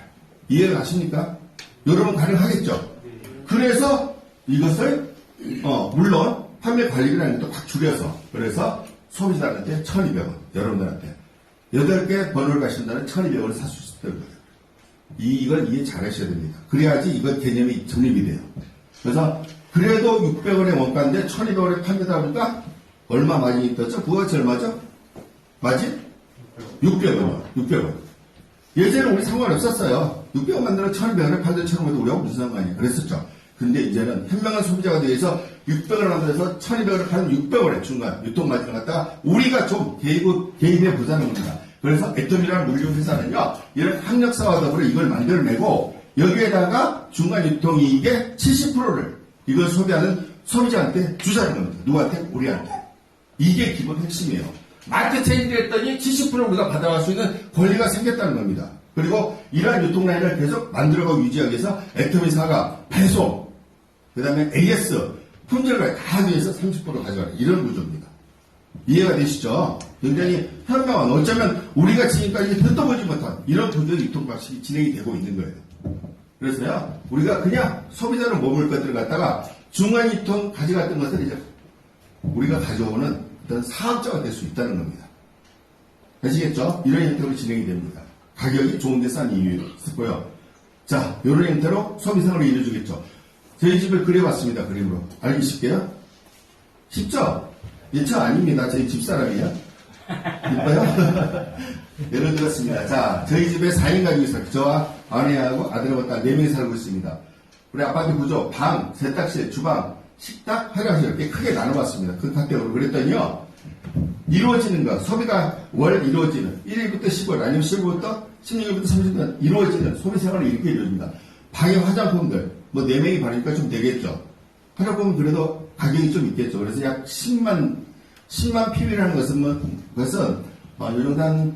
이해가 가십니까? 여러분 가능하겠죠? 그래서 이것을, 물론 판매 관리비라는 것도 확 줄여서, 그래서 소비자한테 1,200원, 여러분들한테 8개 번호를 가신다는 1,200원을 살 수 있었던 거예요. 이걸 이해 잘 하셔야 됩니다. 그래야지 이건 개념이 정립이 돼요. 그래서 그래도 600원의 원가인데 1,200원에 판매다 보니까 얼마 마진이 떴죠? 부가가치 얼마죠? 마진? 600원. 예전에는 우리 상관없었어요. 600원 만들어 1,200원에 팔던 처럼 해도 우리하고 무슨 상관이에요? 그랬었죠. 근데 이제는 현명한 소비자가 되어서 600원을 만들어서 1,200원을 파는 600원의 중간 유통마진을 갖다가 우리가 좀 개인에 부담을 합니다. 그래서 애텀이라는 물류회사는요, 이런 학력사와 더불어 이걸 만들어내고, 여기에다가 중간 유통이익의 70%를 이걸 소비하는 소비자한테 주자는 겁니다. 누구한테? 우리한테. 이게 기본 핵심이에요. 마트 체인지를 했더니 70% 우리가 받아갈 수 있는 권리가 생겼다는 겁니다. 그리고 이러한 유통라인을 계속 만들어가고 유지하기 위해서 애터미사가 배송, 그 다음에 AS, 품질을 다 하기 위해서 30% 가져가는 이런 구조입니다. 이해가 되시죠? 굉장히 현명한, 어쩌면 우리가 지금까지 듣도 보지 못한 이런 구조의 유통 방식이 진행이 되고 있는 거예요. 그래서요, 우리가 그냥 소비자를 머물 것들을 갖다가 중간 유통 가져갔던 것을 이제 우리가 가져오는 어떤 사업자가 될 수 있다는 겁니다. 아시겠죠? 이런 형태로 진행이 됩니다. 가격이 좋은데 싼 이유도 있고요. 자, 이런 형태로 소비생활을 이루어주겠죠. 저희 집을 그려봤습니다. 그림으로. 알기 쉽게요? 쉽죠? 예차 아닙니다. 저희 집사람이요. 이뻐요? 예를 들었습니다. 자, 저희 집에 4인 가족이 있어요. 저와 아내하고 아들하고 딸 4명이 살고 있습니다. 우리 아파트 구조, 방, 세탁실, 주방, 식탁, 화장실 이렇게 크게 나눠봤습니다. 그 카테고리로 그랬더니요. 이루어지는 것, 소비가 월 이루어지는 1일부터 15일 아니면 15일부터 16일부터 30일 이루어지는 소비 생활을 이렇게 이루어집니다. 방에 화장품들, 뭐 4명이 바르니까 좀 되겠죠. 화장품은 그래도 가격이 좀 있겠죠. 그래서 약 10만 PB라는 것은 요 정도 한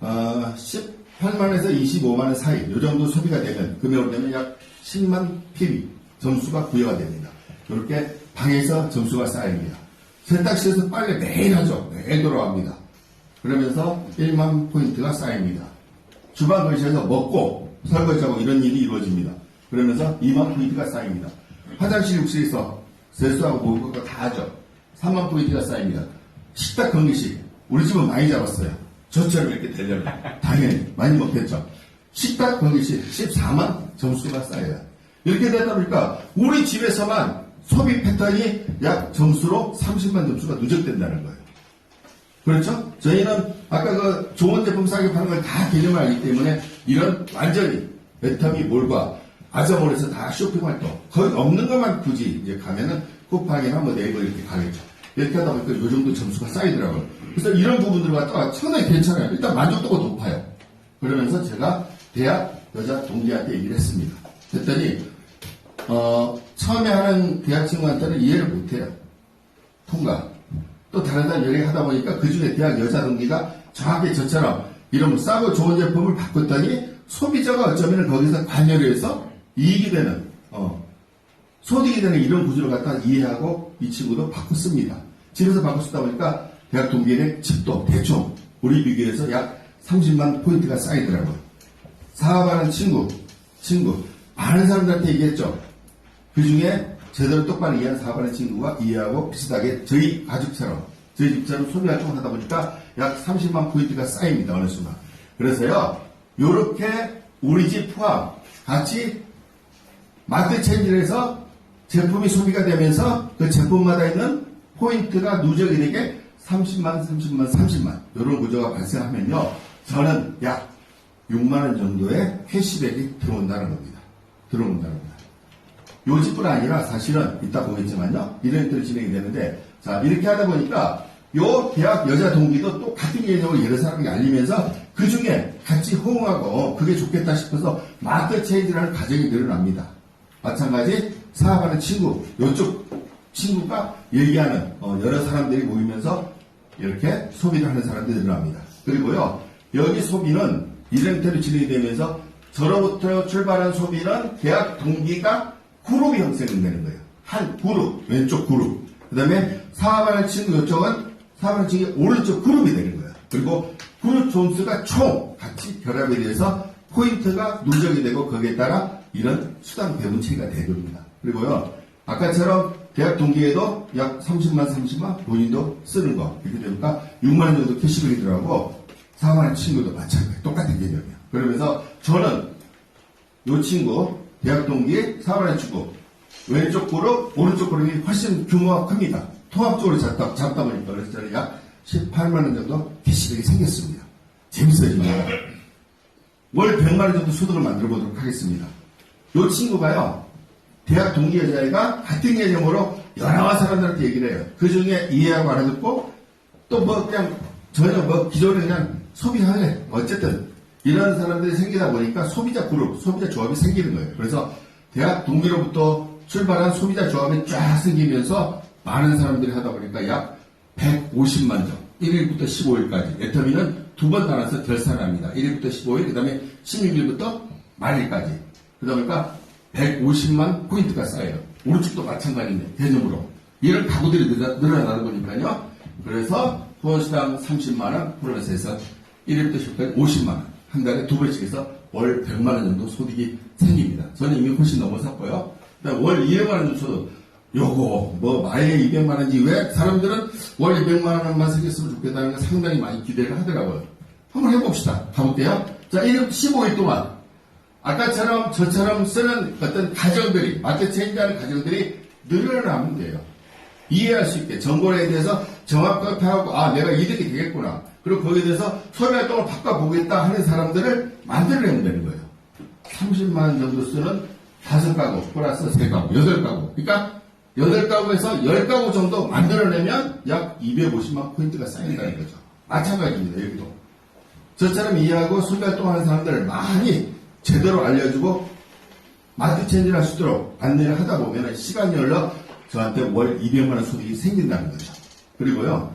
18만에서 25만원 사이, 요 정도 소비가 되면, 금액으로 되면 약 10만 PB 점수가 부여가 됩니다. 이렇게 방에서 점수가 쌓입니다. 세탁실에서 빨래 매일 하죠. 매일 돌아갑니다. 그러면서 1만 포인트가 쌓입니다. 주방 근처에서 먹고 설거지하고 이런 일이 이루어집니다. 그러면서 2만 포인트가 쌓입니다. 화장실 욕실에서 세수하고 먹을 거 다 하죠. 3만 포인트가 쌓입니다. 식탁 건기식 우리 집은 많이 잡았어요. 저처럼 이렇게 되려면 당연히 많이 먹겠죠. 식탁 건기식 14만 점수가 쌓여요. 이렇게 되다 보니까 우리 집에서만 소비 패턴이 약 점수로 30만 점수가 누적된다는 거예요. 그렇죠? 저희는 아까 그 좋은 제품 싸게 파는 걸 다 개념을 알기 때문에 이런 완전히 애터미 몰과 아자몰에서 다 쇼핑 활동 거의 없는 것만 굳이 이제 가면은 쿠팡이나 뭐 네이버 이렇게 가겠죠. 이렇게 하다 보니까 요 정도 점수가 쌓이더라고요. 그래서 이런 부분들을 갖다가 처음에 괜찮아요. 일단 만족도가 높아요. 그러면서 제가 대학 여자 동기한테 얘기를 했습니다. 그랬더니 처음에 하는 대학 친구한테는 이해를 못해요. 통과. 또 다른 사람 여행 하다 보니까 그 중에 대학 여자 동기가 정확히 저처럼 이런 싸고 좋은 제품을 바꿨더니 소비자가 어쩌면 거기서 관여를 해서 이익이 되는, 소득이 되는 이런 구조를 갖다 이해하고 이 친구도 바꿨습니다. 집에서 바꿨다 보니까 대학 동기의 집도 대충 우리 비교해서 약 30만 포인트가 쌓이더라고요. 사업하는 친구, 많은 사람들한테 얘기했죠. 그 중에 제대로 똑바로 이해하는 사업하는 친구가 이해하고 비슷하게 저희 가족처럼, 저희 집처럼 소비 활동을 하다 보니까 약 30만 포인트가 쌓입니다. 어느 순간. 그래서요, 요렇게 우리 집 포함 같이 마트 체인지를 해서 제품이 소비가 되면서 그 제품마다 있는 포인트가 누적이 되게 30만 이런 구조가 발생하면요. 저는 약 6만원 정도의 캐시백이 들어온다는 겁니다. 요 집뿐 아니라 사실은 이따 보겠지만요. 이런 일들이 진행이 되는데 자 이렇게 하다 보니까 요 대학 여자 동기도 또 같은 개념을 여러 사람에게 알리면서 그 중에 같이 호응하고 그게 좋겠다 싶어서 마트 체인지라는 가정이 늘어납니다. 마찬가지 사업하는 친구, 요쪽 친구가 얘기하는 여러 사람들이 모이면서 이렇게 소비를 하는 사람들이 늘어납니다. 그리고요, 여기 소비는 이벤트로 진행이 되면서 저로부터 출발한 소비는 대학 동기가 그룹이 형성되는 거예요. 한 그룹, 왼쪽 그룹. 그 다음에 사업하는 친구, 요쪽은 사업하는 친구의 오른쪽 그룹이 되는 거예요. 그리고 그룹 점수가 총 같이 결합이 돼서 포인트가 누적이 되고 거기에 따라 이런 수당 배분 체계가 되겁니다. 그리고요, 아까처럼 대학 동기에도 약 30만 본인도 쓰는 거. 이렇게 되니까 6만원 정도 캐시백이 들어가고 사업하는 친구도 마찬가지. 똑같은 개념이에요. 그러면서 저는 요 친구, 대학 동기, 사업하는 친구, 왼쪽 그룹, 오른쪽 그룹이 훨씬 규모가 큽니다. 통합적으로 잡다 보니까 그래서 저는 약 18만원 정도 캐시백이 생겼습니다. 재밌어집니다. 월 100만원 정도 수득을 만들어 보도록 하겠습니다. 요 친구가요, 대학 동기 여자애가 같은 개념으로 여러 사람들한테 얘기를 해요. 그 중에 이해하고 알아듣고, 또 뭐 그냥 전혀 뭐 기존에 그냥 소비할래. 어쨌든 이런 사람들이 생기다 보니까 소비자 그룹, 소비자 조합이 생기는 거예요. 그래서 대학 동기로부터 출발한 소비자 조합이 쫙 생기면서 많은 사람들이 하다 보니까 약 150만 점. 1일부터 15일까지. 애터미는 두 번 나눠서 결산합니다. 1일부터 15일, 그 다음에 16일부터 말일까지. 그러다 보니까 150만 포인트가 쌓여요. 오른쪽도 마찬가지인데, 개념으로. 이런 가구들이 늘어나다 보니까요. 그래서 후원수당 30만원, 프로그램에서 해서 1일부터 10일까지 50만원. 한 달에 두 번씩 해서 월 100만원 정도 소득이 생깁니다. 저는 이미 훨씬 넘어섰고요. 그다음 월 200만원 정도 소득. 요거, 마에 200만원인지 왜 사람들은 월 200만원만 생겼으면 좋겠다는 거 상당히 많이 기대를 하더라고요. 한번 해봅시다. 가볼게요. 자, 15일 동안. 아까처럼 저처럼 쓰는 어떤 가정들이, 마트 체인지하는 가정들이 늘어나면 돼요. 이해할 수 있게 정보에 대해서 정확하게 파악하고, 아, 내가 이득이 되겠구나. 그리고 거기에 대해서 소비 활동을 바꿔보겠다 하는 사람들을 만들어내면 되는 거예요. 30만 원 정도 쓰는 5가구 플러스 3가구, 8가구. 그러니까 8가구에서 10가구 정도 만들어내면 약 250만 포인트가 쌓인다는 거죠. 마찬가지입니다. 여기도. 저처럼 이해하고 소비 활동하는 사람들을 많이 제대로 알려주고 마트 체인지를 할 수 있도록 안내를 하다 보면 시간이 흘러 저한테 월 200만 원 소득이 생긴다는 거죠. 그리고요,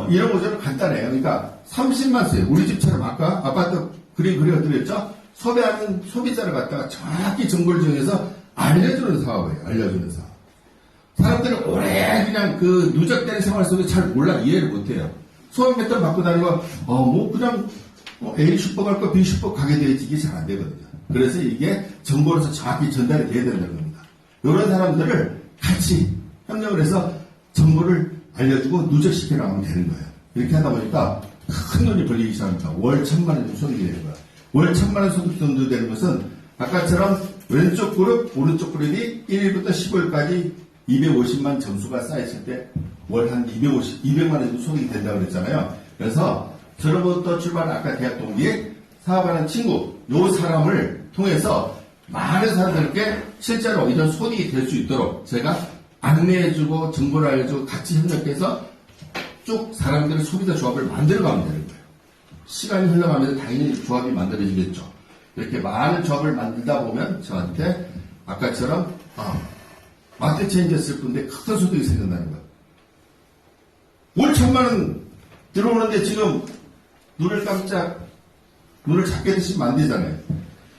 이런 거좀 간단해요. 그러니까 30만 써요. 우리 집처럼 아까 아파트 그림 그려드렸죠? 소비하는 소비자를 갖다가 정확히 정보를 정해서 알려주는 사업이에요. 알려주는 사업. 사람들은 오래 그냥 그 누적되는 생활 속에 잘 몰라 이해를 못해요. 소비 패턴 받고 다니는 거, 그냥 A 슈퍼 갈 거 B 슈퍼 가게 되지 이게 잘 안 되거든요. 그래서 이게 정보로서 정확히 전달이 돼야 된다는 겁니다. 이런 사람들을 같이 협력을 해서 정보를 알려주고 누적시켜 나가면 되는 거예요. 이렇게 하다 보니까 큰 돈이 벌리기 시작합니다. 월 1,000만 원 정도 소득이 되는 거예요. 월 1,000만 원 소득 정도 되는 것은 아까처럼 왼쪽 그룹, 오른쪽 그룹이 1일부터 15일까지 250만 점수가 쌓였을 때 월 한 200만 원 정도 소득이 된다고 그랬잖아요. 그래서 저로부터 출발한 아까 대학 동기에 사업하는 친구, 요 사람을 통해서 많은 사람들께 실제로 이런 소득이 될 수 있도록 제가 안내해주고 정보를 알려주고 같이 협력해서 쭉 사람들의 소비자 조합을 만들어가면 되는 거예요. 시간이 흘러가면서 당연히 조합이 만들어지겠죠. 이렇게 많은 조합을 만들다 보면 저한테 아까처럼 마트 체인지 했을 뿐인데 큰 소득이 생긴다는 거예요. 월 1,000만 원 들어오는데 지금 눈을 작게 드시면 안 되잖아요.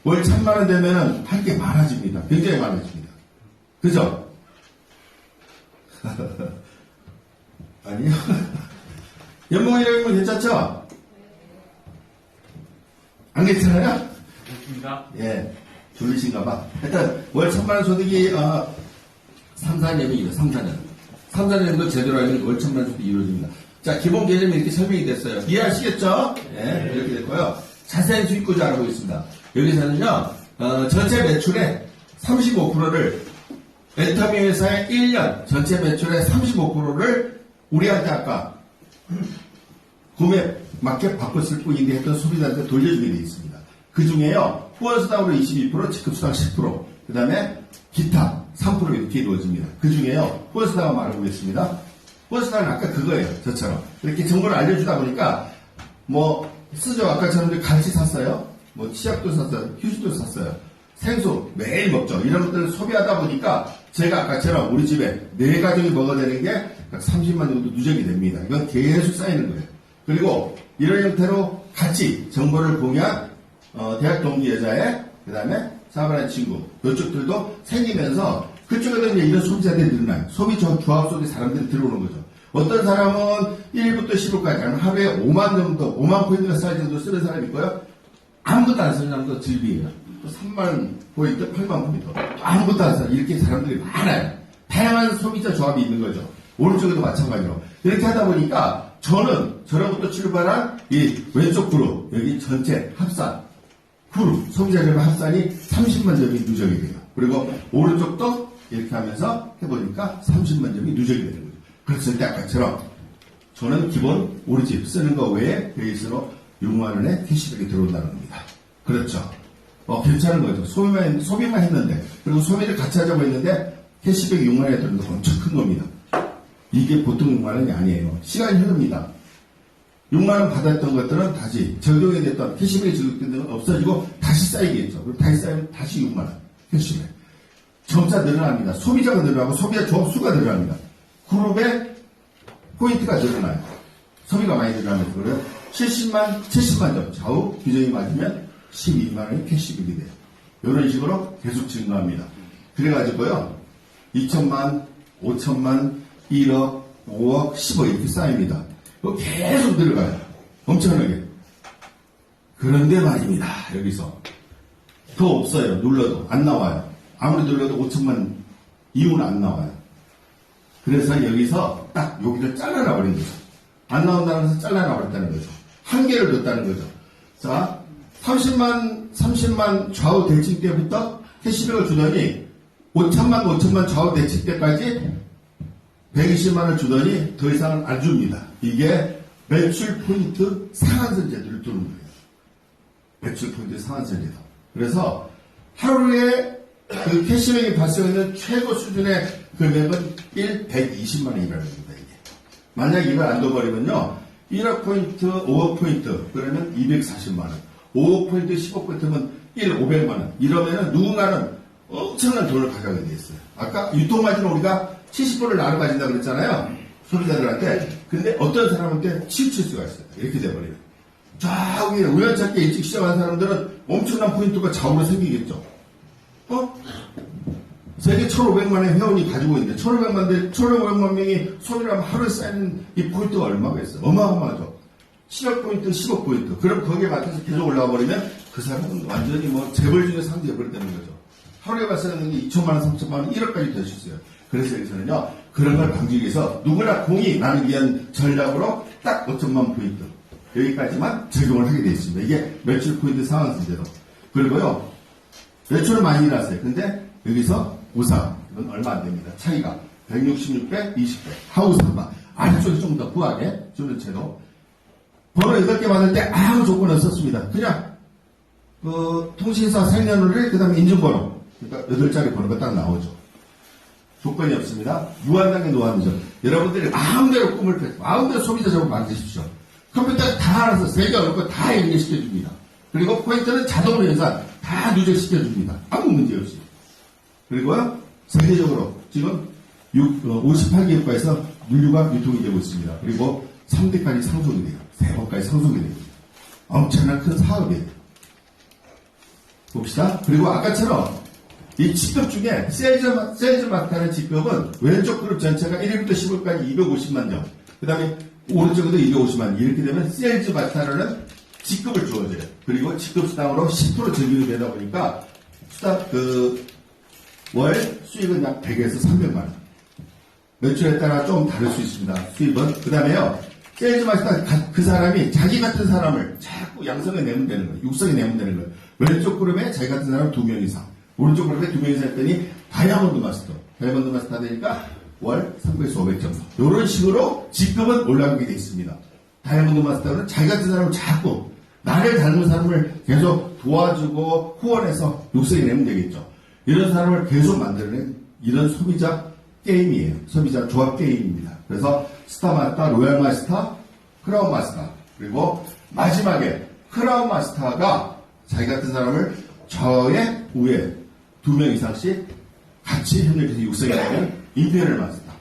월 1,000만 원 되면은 할 게 많아집니다. 굉장히 많아집니다. 그죠? 아니요. 연봉이라는 괜찮죠? 안 괜찮아요? 좋습니다. 예, 졸리신가 봐. 일단 월 1,000만 원 소득이 3, 4년이에요. 3, 4년. 3, 4년도 제대로 하면 월 1,000만 원 소득이 이루어집니다. 자, 기본 개념이 이렇게 설명이 됐어요. 이해하시겠죠? 예, 이렇게 됐고요. 자세한 수익구조 알아보겠습니다. 여기서는요, 전체 매출의 35%를 엔터미 회사의 1년 전체 매출의 35%를 우리한테 아까 구매 마켓 바꿨을 뿐인데 했던 소비자한테 돌려주게 되어 있습니다. 그 중에요, 후원수당으로 22%, 직급수당 10%, 그 다음에 기타 3% 이렇게 이루어집니다. 그 중에요, 후원수당을 말해보겠습니다. 후원수당은 아까 그거예요. 저처럼. 이렇게 정보를 알려주다 보니까, 쓰죠. 아까처럼 같이 샀어요. 치약도 샀어요. 휴지도 샀어요. 생수 매일 먹죠. 이런 것들을 소비하다 보니까 제가 아까처럼 우리 집에 4가족이 먹어야 되는 게 30만 정도 누적이 됩니다. 이건 계속 쌓이는 거예요. 그리고 이런 형태로 같이 정보를 공유한 대학 동기 여자애, 그 다음에 사업하는 친구, 이쪽들도 생기면서 그쪽에도 이제 이런 소비자들이 늘어나요. 소비 조합 속에 사람들이 들어오는 거죠. 어떤 사람은 1일부터 15일까지 하루에 5만 포인트가 쌓일 정도 쓰는 사람이 있고요. 아무것도 안 쓰는 사람도 질비해요. 또 3만 포인트, 8만 포인트. 또 아무것도 안 쓰는 이렇게 사람들이 많아요. 다양한 소비자 조합이 있는 거죠. 오른쪽에도 마찬가지로. 이렇게 하다 보니까 저로부터 출발한 이 왼쪽 그룹, 여기 전체 합산, 그룹, 소비자들의 합산이 30만 점이 누적이 돼요. 그리고 오른쪽도 이렇게 하면서 해보니까 30만 점이 누적이 되는 거죠. 그랬을 때 아까처럼 저는 기본 우리 집 쓰는 거 외에 베이스로 6만 원의 캐시백이 들어온다는 겁니다. 그렇죠. 괜찮은 거죠. 소비만 했는데, 그리고 소비를 같이 하자고 했는데 캐시백이 6만 원에 들어오는 거 엄청 큰 겁니다. 이게 보통 6만 원이 아니에요. 시간이 흐릅니다. 6만 원 받았던 것들은 다시 적용이 됐던 캐시백이 적용된 것은 없어지고 다시 쌓이겠죠. 그럼 다시 쌓이면 다시 6만 원 캐시백. 점차 늘어납니다. 소비자가 늘어나고 소비자 조합 수가 늘어납니다. 그룹의 포인트가 늘어나요. 소비가 많이 늘어나면서 그래요. 70만 점 좌우 규정이 맞으면 12만 원이 캐시백이 돼요. 이런 식으로 계속 증가합니다. 그래가지고요, 2천만, 5천만, 1억, 5억, 10억 이렇게 쌓입니다. 계속 들어가요. 엄청나게. 그런데 말입니다. 여기서 더 없어요. 눌러도 안 나와요. 아무리 눌러도 5천만 이후는 안 나와요. 그래서 여기서 딱 여기를 잘라놔 버린 거죠. 안 나온다는 것은 잘라놔 버렸다는 거죠. 한계를 뒀다는 거죠. 자, 30만 좌우 대칭 때부터 캐시백을 주더니 5천만 좌우 대칭 때까지 120만 원을 주더니 더 이상은 안 줍니다. 이게 매출 포인트 상한선 제도를 두는 거예요. 매출 포인트 상한선 제도. 그래서 하루에 그 캐시백이 발생하는 최고 수준의 금액은 120만 원이라는 겁니다, 이게. 만약 이걸 안 넣어버리면요, 1억 포인트, 5억 포인트, 그러면 240만 원. 5억 포인트, 10억 포인트면 500만 원. 이러면은 누군가는 엄청난 돈을 가져가게 돼 있어요. 아까 유통마진 우리가 70%를 나눠 가진다 그랬잖아요. 소비자들한테. 근데 어떤 사람한테 치우칠 수가 있어요. 이렇게 돼버려요. 저기 우연찮게 일찍 시작한 사람들은 엄청난 포인트가 좌우로 생기겠죠. 세계 1,500만의 회원이 가지고 있는데 1,500만 명이 소비를 하면 하루에 쌓이는 이 포인트가 얼마가 있어요? 어마어마하죠. 10억 포인트, 10억 포인트. 그럼 거기에 맞춰서 계속 올라와 버리면 그 사람은 완전히 뭐 재벌 중에 상재벌이 되는 거죠. 하루에 발생하는 게 2천만 원, 3천만 원, 1억까지 될 수 있어요. 그래서 여기서는요, 그런 걸 방지하기 위해서 누구나 공이 나는 위한 전략으로 딱 5천만 포인트. 여기까지만 적용을 하게 되어 있습니다. 이게 매출 포인트 상한선제도. 그리고요, 매출은 많이 일어났어요. 근데 여기서 우상, 이건 얼마 안 됩니다. 차이가 166배, 20배. 하우스마 아래쪽이 좀 더 후하게 주는 채로. 번호 8개 받을 때 아무 조건 없었습니다. 그냥 통신사 생년월일, 그 다음에 인증번호. 그러니까 8자리 번호가 딱 나오죠. 조건이 없습니다. 무한단계 노안이죠. 여러분들이 마음대로 꿈을 펼쳐, 마음대로 소비자 적을 만드십시오. 컴퓨터가 다 알아서 세개 어렵고 다 연결시켜줍니다. 그리고 포인트는 자동으로 연산 다 누적시켜줍니다. 아무 문제 없이. 그리고요, 세계적으로 지금 58개 국가에서 물류가 유통이 되고 있습니다. 그리고 3대까지 상속이 돼요. 3번까지 상속이 돼요. 엄청난 큰 사업이에요. 봅시다. 그리고 아까처럼 이 직급 중에 세일즈 마스터라는 직급은 왼쪽 그룹 전체가 1위부터 10위까지 250만 점. 그 다음에 오른쪽에도 250만. 이렇게 되면 세일즈 마스터라는 직급을 주어져요. 그리고 직급 수당으로 10% 적용이 되다 보니까 월 수익은 약 100에서 300만 원. 매출에 따라 좀 다를 수 있습니다. 수입은. 그 다음에요, 세일즈 마스터 그 사람이 자기 같은 사람을 자꾸 양성에 내면 되는 거예요. 육성에 내면 되는 거예요. 왼쪽 그룹에 자기 같은 사람 2명 이상. 오른쪽 그룹에 2명 이상 했더니 다이아몬드 마스터 되니까 월 300에서 500점. 이런 식으로 직급은 올라가게 되어 있습니다. 다이아몬드 마스터는 자기 같은 사람을 자꾸 나를 닮은 사람을 계속 도와주고 후원해서 육성에 내면 되겠죠. 이런 사람을 계속 만드는 이런 소비자 게임이에요. 소비자 조합 게임입니다. 그래서 스타 마스터, 로얄 마스터, 크라운 마스터, 그리고 마지막에 크라운 마스터가 자기 같은 사람을 저의 위에 2명 이상씩 같이 협력해서 육성에 내는 임페리얼 마스터.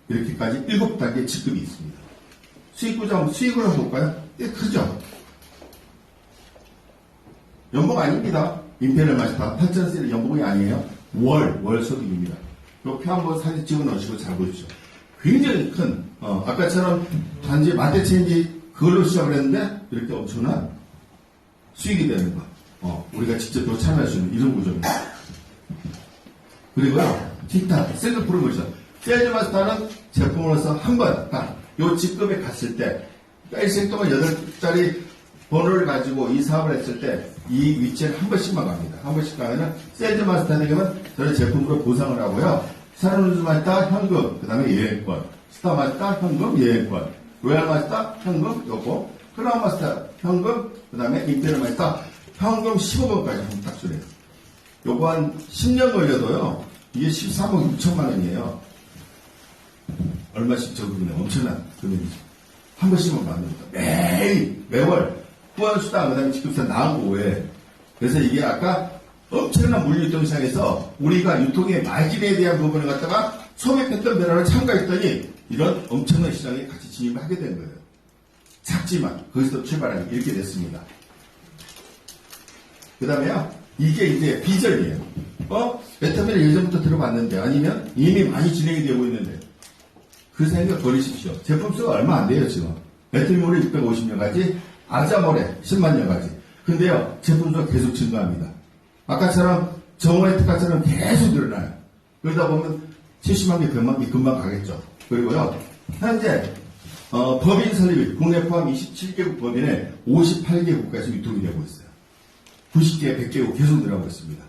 이렇게까지 7단계 직급이 있습니다. 수익을 한번 볼까요? 꽤 크죠? 연봉 아닙니다. 임페리얼 마스터 8,000원짜리 연봉이 아니에요. 월 소득입니다. 이 표 한번 사진 찍어 넣으시고 잘 보십시오. 굉장히 큰, 아까처럼 단지 마트 체인지 그걸로 시작을 했는데 이렇게 엄청난 수익이 되는 거. 우리가 직접 또 참여할 수 있는 이런 구조입니다. 그리고요, 기타, 셀프 프로모션. 세일즈 마스터는 제품으로서 한 번, 요 직급에 갔을 때, 일생 동안 8자리 번호를 가지고 이 사업을 했을 때, 이 위치에 한 번씩만 갑니다. 한 번씩 가면은, 세일즈 마스터에게는 저는 제품으로 보상을 하고요. 사르누즈 마스터 현금, 그 다음에 여행권. 스타 마스터 현금, 여행권. 로얄 마스터 현금, 요거. 크라운 마스터 현금, 그 다음에 임페리얼 마스터 현금 15번까지 한번 딱 주네요. 요거 한 10년 걸려도요, 이게 13억 6천만 원이에요. 얼마씩 적으면 엄청난 금액이죠. 한 번씩만 받습니다. 매월 후원수당, 그 다음에 직급수당 나온 거에. 그래서 이게 아까 엄청난 물류유통시장에서 우리가 유통의 마진에 대한 부분을 갖다가 소비 패턴 변화를 참가했더니 이런 엄청난 시장에 같이 진입을 하게 된 거예요. 작지만 거기서 출발하게 이렇게 됐습니다. 그 다음에요, 이게 이제 비전이에요. 메타비를 예전부터 들어봤는데, 아니면 이미 많이 진행이 되고 있는데, 그 생각 버리십시오. 제품 수가 얼마 안 돼요, 지금. 메타비몰에 650여 가지, 아자몰에 10만여 가지. 근데요, 제품 수가 계속 증가합니다. 아까처럼, 정원의 특가처럼 계속 늘어나요. 그러다 보면 70만 개, 100만 개 금방 가겠죠. 그리고요, 현재, 법인 설립이 국내 포함 27개국 법인에 58개 국가에서 유통이 되고 있어요. 90개, 100개국 계속 늘어나고 있습니다.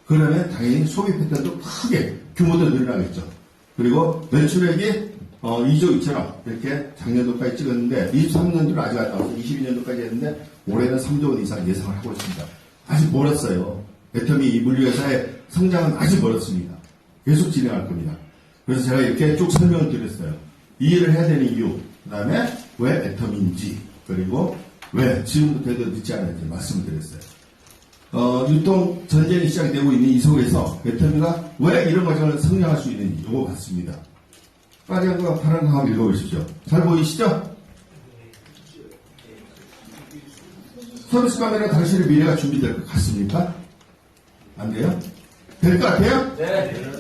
그러면 당연히 소비 패턴도 크게 규모도 늘어나겠죠. 그리고 매출액이 2조 2천억 이렇게 작년도까지 찍었는데 23년도는 아직 안 나와서 22년도까지 했는데 올해는 3조 원 이상 예상을 하고 있습니다. 아직 멀었어요. 애터미 이 물류회사의 성장은 아직 멀었습니다. 계속 진행할 겁니다. 그래서 제가 이렇게 쭉 설명을 드렸어요. 이 일을 해야 되는 이유, 그 다음에 왜 애터미인지, 그리고 왜 지금부터 해도 늦지 않은지 말씀을 드렸어요. 유통 전쟁이 시작되고 있는 이 속에서 애터미가 왜 이런 과정을 성장할 수 있는지 요거 같습니다. 빨간 거 파란 거 한번 읽어보십시오. 잘 보이시죠? 서비스 카메라 당신의 미래가 준비될 것 같습니까? 안 돼요? 될 것 같아요? 네.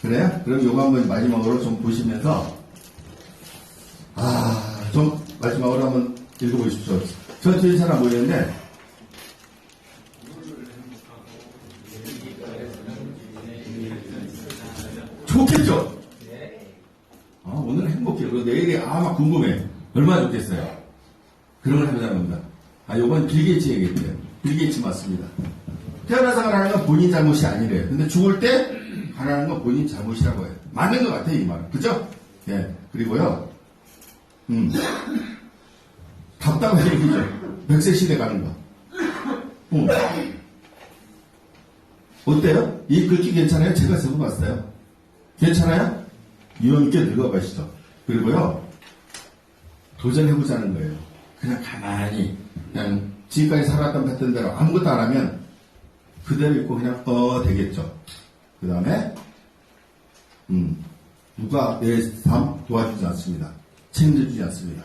그래요? 그럼 요거 한번 마지막으로 좀 보시면서 좀 마지막으로 한번 읽어보십시오. 전투인 사람 모였는데 좋겠죠? 오늘은 행복해요. 그리고 내일이 막 궁금해. 얼마나 좋겠어요? 그런 걸 해보자는 겁니다. 요건 빌 게이츠 얘기했대요. 빌 게이츠 맞습니다. 태어나서 가라는 건 본인 잘못이 아니래요. 근데 죽을 때 가라는 건 본인 잘못이라고 해요. 맞는 것 같아요, 이 말은. 그죠? 예. 그리고요, 답답한 얘기죠. 100세 시대 가는 거. 어때요? 이 글귀 괜찮아요? 제가 적어봤어요. 괜찮아요? 유형있게 늙어가시죠. 그리고요, 도전해보자는 거예요. 그냥 가만히, 그냥 지금까지 살았던 뱉던 대로 아무것도 안 하면 그대로 있고 그냥 되겠죠. 그 다음에, 누가 내 삶 도와주지 않습니다. 책임져주지 않습니다.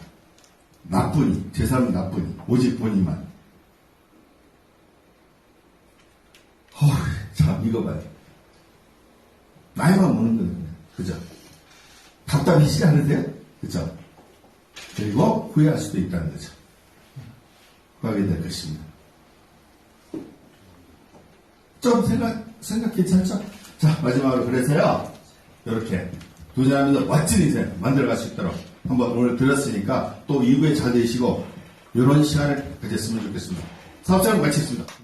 나뿐이, 제 삶은 나뿐이, 오직 본인만. 참, 이거 봐요. 나이만 먹는 거예요. 그죠? 답답해지지 않으세요? 그죠? 그리고 후회할 수도 있다는 거죠. 후회하게 될 것입니다. 좀 생각 괜찮죠? 자, 마지막으로 그래서요, 이렇게 도전하면서 멋진 인생 만들어갈 수 있도록 한번 오늘 들었으니까 또 2부에 잘 되시고, 이런 시간을 가졌으면 좋겠습니다. 사업장을 마치겠습니다.